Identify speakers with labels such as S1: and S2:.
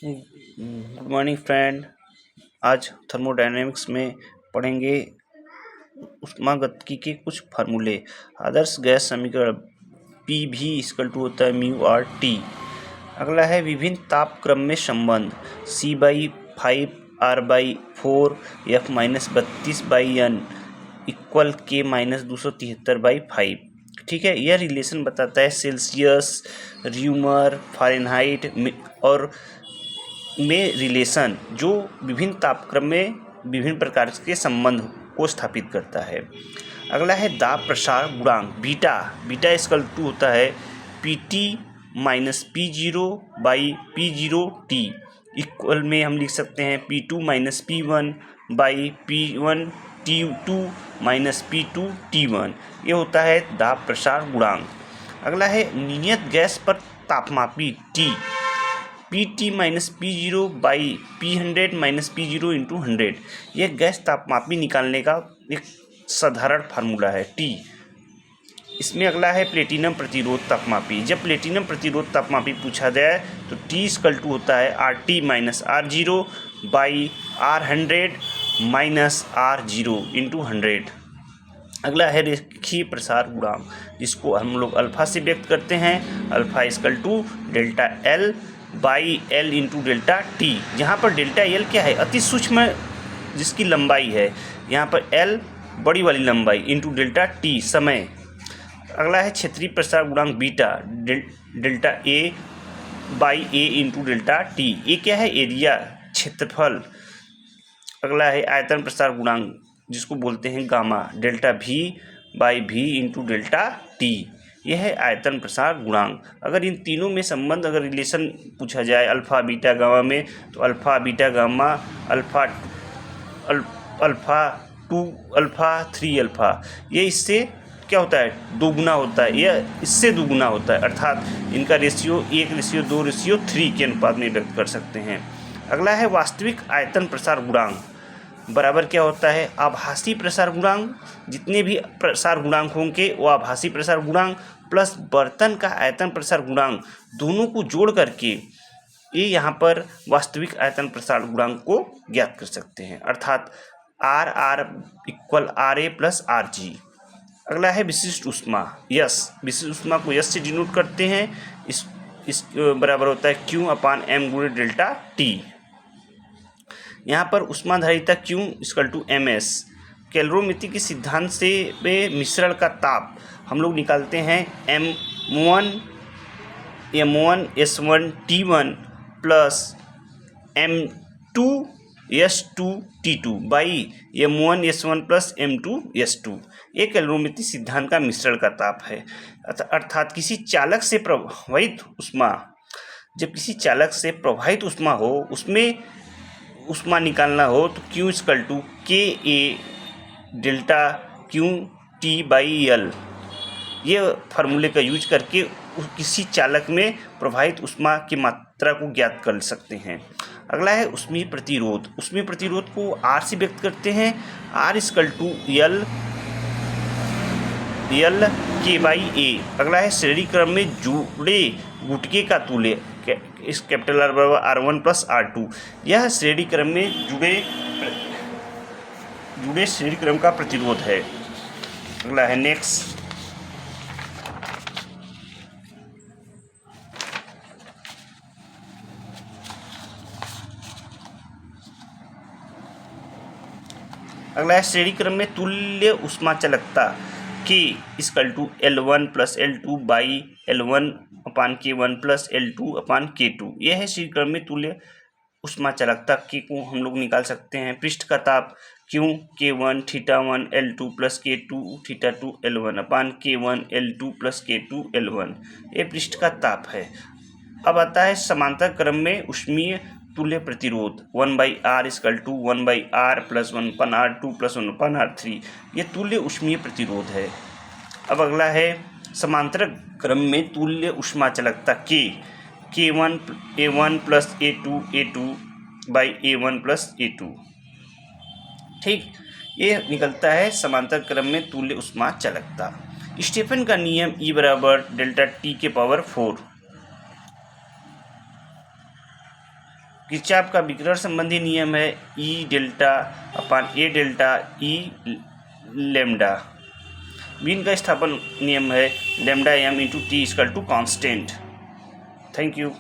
S1: Good morning friend. आज thermodynamics में पढ़ेंगे ऊष्मागतिकी के कुछ फार्मूले। आदर्श गैस समीकरण पी भी इक्वल टू होता है म्यू आर टी। अगला है विभिन्न तापक्रम में संबंध C/5 R/4 F-32/N equal K-273/5। ठीक है, यह रिलेशन बताता है सेल्सियस, र्यूमर, फ़ारेनहाइट और में रिलेशन जो विभिन्न तापक्रम में विभिन्न प्रकार के संबंध को स्थापित करता है। अगला है दाब प्रसार गुणांक बीटा। बीटा इक्वल टू होता है PT माइनस P0/P0T इक्वल में हम लिख सकते हैं P2 minus P1/P1 T2 minus P2 T1। ये होता है दाब प्रसार गुणांक। अगला है नियत गैस पर तापमापी T PT minus P0/P100 minus P0 into 100। यह गैस तापमापी निकालने का एक साधारण फार्मूला है T। इसमें अगला है प्लेटिनम प्रतिरोध तापमापी। जब प्लेटिनम प्रतिरोध तापमापी पूछा जाए तो T इक्वल टू होता है RT minus R0/R100 minus R0 into 100। अगला है रेखीय प्रसार गुणांक, जिसको हम लोग अल्फा से व्यक्त करते हैं। Alpha equal to delta L by L into delta T, जहाँ पर डेल्टा L क्या है, अति सूक्ष्म जिसकी लंबाई है, यहाँ पर L बड़ी वाली लंबाई इंटू डेल्टा T समय। अगला है क्षेत्रीय प्रसार गुणांक beta, delta A by A into delta T। ये क्या है, एरिया, क्षेत्रफल। अगला है आयतन प्रसार गुणांक, जिसको बोलते हैं gamma, delta V/V into delta T। यह है आयतन प्रसार गुणांक। अगर इन तीनों में संबंध, अगर रिलेशन पूछा जाए अल्फा बीटा गामा में, तो alpha beta gamma, alpha 2 alpha 3 alpha, ये इससे क्या होता है, दोगुना होता है, यह इससे दोगुना होता है, अर्थात इनका रेशियो 1:2:3 के अनुपात में व्यक्त कर सकते हैं। अगला है वास्तविक आयतन प्रसार गुणांक बराबर क्या होता है, आभासी प्रसार गुणांक। जितने भी प्रसार गुणांक होंगे वो आभासी प्रसार गुणांक प्लस बर्तन का आयतन प्रसार गुणांक, दोनों को जोड़ करके ये यहाँ पर वास्तविक आयतन प्रसार गुणांक को ज्ञात कर सकते हैं, अर्थात RR equal RA plus RG। अगला है विशिष्ट ऊष्मा, यस। विशिष्ट ऊष्मा को यस से डिनोट करते हैं। इस बराबर होता है Q/M गुणे डेल्टा T। यहाँ पर ऊष्माधारिता Q इक्वल टू MS। कैलोरीमिति के सिद्धांत से वे मिश्रण का ताप हम लोग निकालते हैं M1S1T1 plus M2S2T2 by M1S1 plus M2S2। ये कैलोरीमिति सिद्धांत का मिश्रण का ताप है। अर्थात किसी चालक से प्रवाहित ऊष्मा, जब किसी चालक से प्रवाहित ऊष्मा हो, उसमें ऊष्मा निकालना हो तो Q equal to KA delta QT/L। ये फार्मूले का यूज करके किसी चालक में प्रवाहित ऊष्मा की मात्रा को ज्ञात कर सकते हैं। अगला है ऊष्मीय प्रतिरोध। ऊष्मीय प्रतिरोध को R से व्यक्त करते हैं। R equal to L K/A। अगला है श्रेणी क्रम में जुड़े गुटके का तुल्य, इस कैपिटल R बराबर R1 प्लस R2। यह श्रेणी क्रम में जुड़े श्रेणी क्रम का प्रतिरोध है। अगला है नेक्स्ट। अगला है श्रेणी क्रम में तुल्य ऊष्मा चालकता K equal to L1 plus L2 by L1/K1 plus L2/K2। यह है श्रेणी क्रम में तुल्य ऊष्मा चालकता K को हम लोग निकाल सकते हैं। पृष्ठ का ताप Q K1 θ1 L2 plus K2 θ2 L1/K1 L2 plus K2 L1। ये पृष्ठ का ताप है। अब आता है समांतर क्रम में ऊष्मीय तुल्य प्रतिरोध 1/R equal to 1/R plus 1/R2 plus 1/R3। ये तुल्य ऊष्मीय प्रतिरोध है। अब अगला है समांतर क्रम में तुल्य ऊष्मा चालकता K1 A1 plus A2 by A1 plus A2। ठीक, ये निकलता है समांतर क्रम में तुल्य ऊष्मा चालकता। स्टीफन का नियम E बराबर डेल्टा T के पावर 4। किरचॉफ का विकिरण संबंधी नियम है E delta upon A delta E lambda. Wien का स्थापन नियम है lambda M into T equal to constant. Thank you.